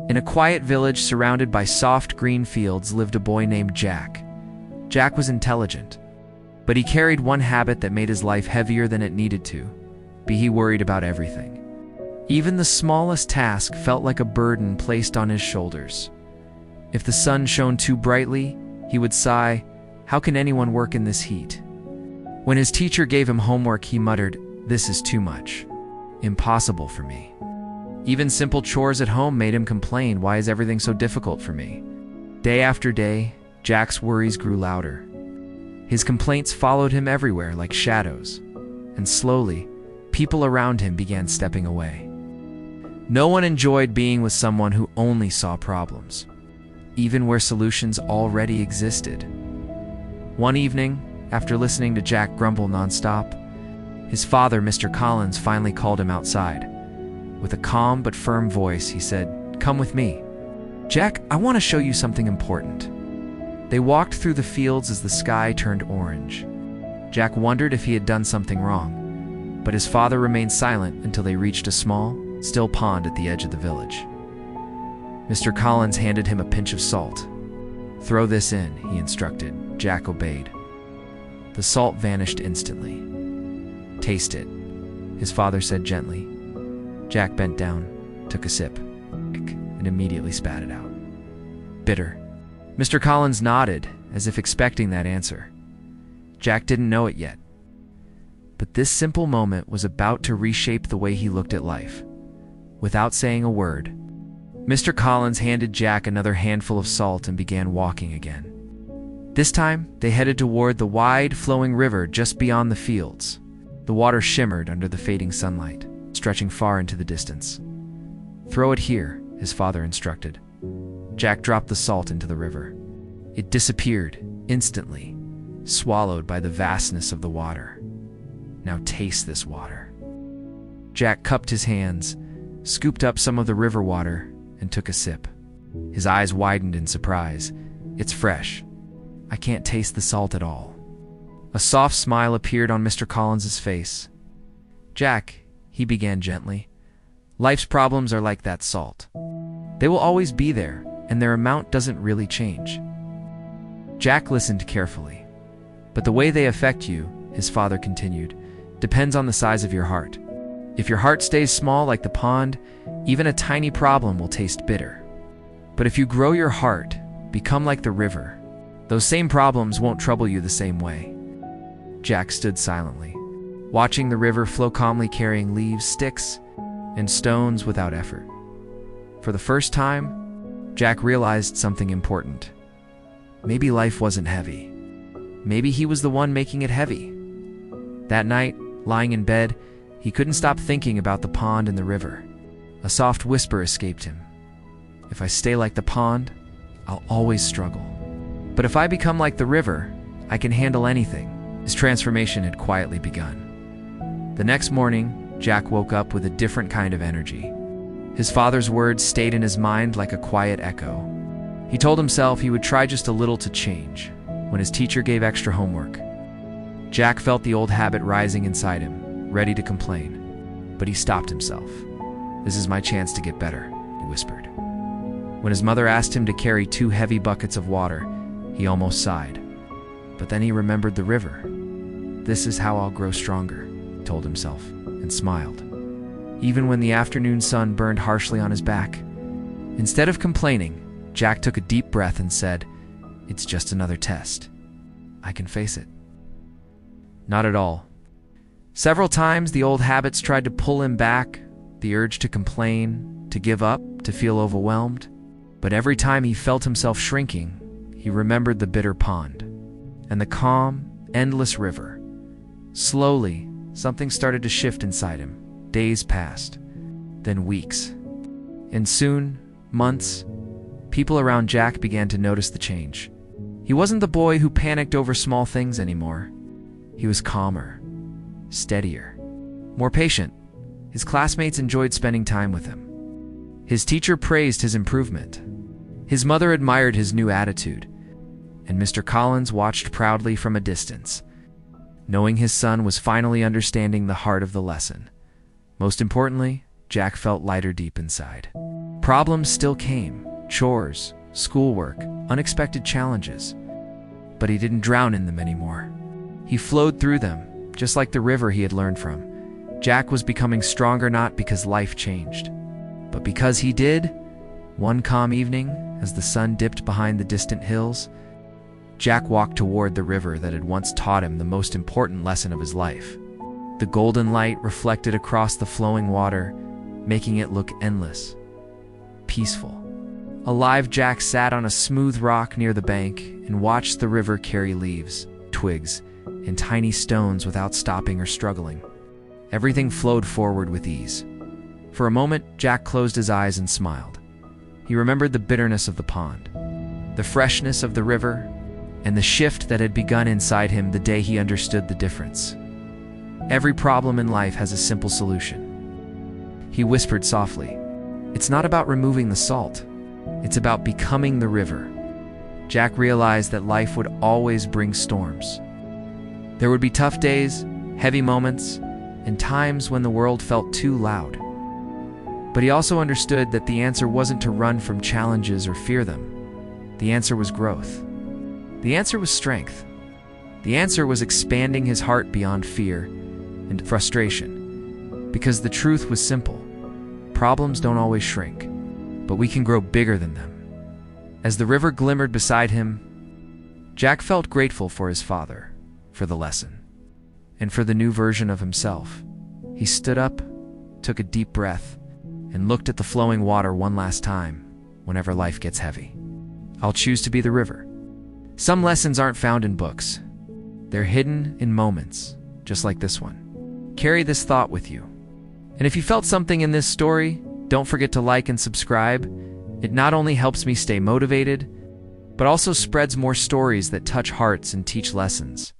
In a quiet village surrounded by soft green fields lived a boy named Jack. Jack was intelligent, but he carried one habit that made his life heavier than it needed to. He worried about everything. Even the smallest task felt like a burden placed on his shoulders. If the sun shone too brightly, he would sigh, "How can anyone work in this heat?" When his teacher gave him homework, he muttered, "This is too much. Impossible for me." Even simple chores at home made him complain, "Why is everything so difficult for me?" Day after day, Jack's worries grew louder. His complaints followed him everywhere like shadows, and slowly, people around him began stepping away. No one enjoyed being with someone who only saw problems, even where solutions already existed. One evening, after listening to Jack grumble nonstop, his father, Mr. Collins, finally called him outside. With a calm but firm voice, he said, "Come with me. Jack, I want to show you something important." They walked through the fields as the sky turned orange. Jack wondered if he had done something wrong, but his father remained silent until they reached a small, still pond at the edge of the village. Mr. Collins handed him a pinch of salt. "Throw this in," he instructed. Jack obeyed. The salt vanished instantly. "Taste it," his father said gently. Jack bent down, took a sip, and immediately spat it out. "Bitter." Mr. Collins nodded, as if expecting that answer. Jack didn't know it yet, but this simple moment was about to reshape the way he looked at life. Without saying a word, Mr. Collins handed Jack another handful of salt and began walking again. This time, they headed toward the wide, flowing river just beyond the fields. The water shimmered under the fading sunlight, stretching far into the distance. "Throw it here," his father instructed. Jack dropped the salt into the river. It disappeared instantly, swallowed by the vastness of the water. "Now taste this water." Jack cupped his hands, scooped up some of the river water, and took a sip. His eyes widened in surprise. "It's fresh. I can't taste the salt at all." A soft smile appeared on Mr. Collins's face. "Jack," he began gently, "life's problems are like that salt. They will always be there, and their amount doesn't really change." Jack listened carefully. "But the way they affect you," his father continued, "depends on the size of your heart. If your heart stays small like the pond, even a tiny problem will taste bitter. But if you grow your heart, become like the river, those same problems won't trouble you the same way." Jack stood silently, watching the river flow calmly, carrying leaves, sticks, and stones without effort. For the first time, Jack realized something important. Maybe life wasn't heavy. Maybe he was the one making it heavy. That night, lying in bed, he couldn't stop thinking about the pond and the river. A soft whisper escaped him. "If I stay like the pond, I'll always struggle. But if I become like the river, I can handle anything." His transformation had quietly begun. The next morning, Jack woke up with a different kind of energy. His father's words stayed in his mind like a quiet echo. He told himself he would try just a little to change. When his teacher gave extra homework, Jack felt the old habit rising inside him, ready to complain. But he stopped himself. "This is my chance to get better," he whispered. When his mother asked him to carry 2 heavy buckets of water, he almost sighed. But then he remembered the river. "This is how I'll grow stronger," he told himself, and smiled. Even when the afternoon sun burned harshly on his back. Instead of complaining, Jack took a deep breath and said, "It's just another test. I can face it." Not at all. Several times the old habits tried to pull him back, the urge to complain, to give up, to feel overwhelmed. But every time he felt himself shrinking, he remembered the bitter pond and the calm, endless river. Slowly, something started to shift inside him. Days passed, then weeks, and soon, months. People around Jack began to notice the change. He wasn't the boy who panicked over small things anymore. He was calmer, steadier, more patient. His classmates enjoyed spending time with him. His teacher praised his improvement. His mother admired his new attitude, and Mr. Collins watched proudly from a distance, knowing his son was finally understanding the heart of the lesson. Most importantly, Jack felt lighter deep inside. Problems still came, chores, schoolwork, unexpected challenges. But he didn't drown in them anymore. He flowed through them, just like the river he had learned from. Jack was becoming stronger not because life changed, but because he did. One calm evening, as the sun dipped behind the distant hills, Jack walked toward the river that had once taught him the most important lesson of his life. The golden light reflected across the flowing water, making it look endless, peaceful. Alive, Jack sat on a smooth rock near the bank and watched the river carry leaves, twigs, and tiny stones without stopping or struggling. Everything flowed forward with ease. For a moment, Jack closed his eyes and smiled. He remembered the bitterness of the pond, the freshness of the river, and the shift that had begun inside him the day he understood the difference. Every problem in life has a simple solution. He whispered softly, "It's not about removing the salt. It's about becoming the river." Jack realized that life would always bring storms. There would be tough days, heavy moments, and times when the world felt too loud. But he also understood that the answer wasn't to run from challenges or fear them. The answer was growth. The answer was strength. The answer was expanding his heart beyond fear and frustration. Because the truth was simple. Problems don't always shrink, but we can grow bigger than them. As the river glimmered beside him, Jack felt grateful for his father, for the lesson, and for the new version of himself. He stood up, took a deep breath, and looked at the flowing water one last time. Whenever life gets heavy, I'll choose to be the river. Some lessons aren't found in books. They're hidden in moments, just like this one. Carry this thought with you. And if you felt something in this story, don't forget to like and subscribe. It not only helps me stay motivated, but also spreads more stories that touch hearts and teach lessons.